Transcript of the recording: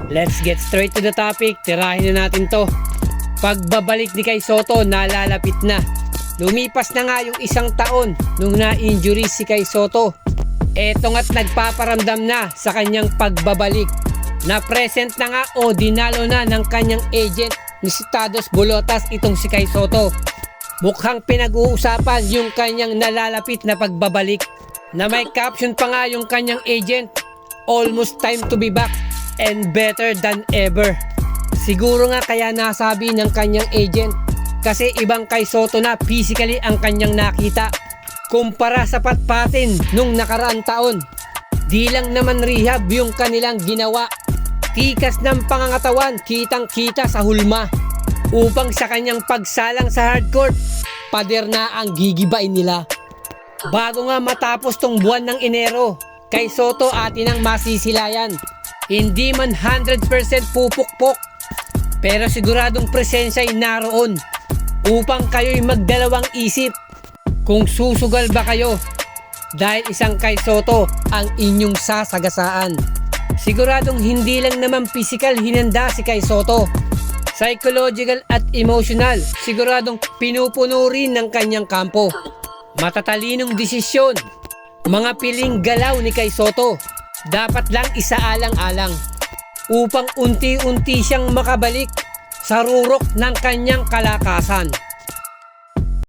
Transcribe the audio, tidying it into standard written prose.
Let's get straight to the topic. Tirahin na natin to. Pagbabalik ni Kai Sotto nalalapit na. Lumipas na nga yung 1 taon nung na-injury si Kai Sotto. Eto nga't nagpaparamdam na sa kanyang pagbabalik. Na-present na nga o dinalo na ng kanyang agent ni si Tados Bolotas itong si Kai Sotto. Mukhang pinag-uusapan yung kanyang nalalapit na pagbabalik. Na may caption pa nga yung kanyang agent, "Almost time to be back and better than ever." Siguro nga kaya nasabi ng kanyang agent kasi ibang Kai Sotto na physically ang kanyang nakita kumpara sa patpatin nung nakaraang taon. Di lang naman rehab yung kanilang ginawa. Tikas ng pangangatawan kitang kita sa hulma. Upang sa kanyang pagsalang sa hardcourt, pader na ang gigibain nila. Bago nga matapos tong buwan ng Enero, Kai Sotto atin ang masisilayan. Hindi man 100% pupukpok, pero siguradong presensya'y naroon upang kayo'y magdalawang isip kung susugal ba kayo dahil isang Kai Sotto ang inyong sasagasaan. Siguradong hindi lang naman physical hinanda si Kai Sotto. Psychological at emotional, siguradong pinupuno rin ng kanyang kampo. Matatalinong desisyon, mga piling galaw ni Kai Sotto, dapat lang isaalang-alang upang unti-unti siyang makabalik sa rurok ng kanyang kalakasan.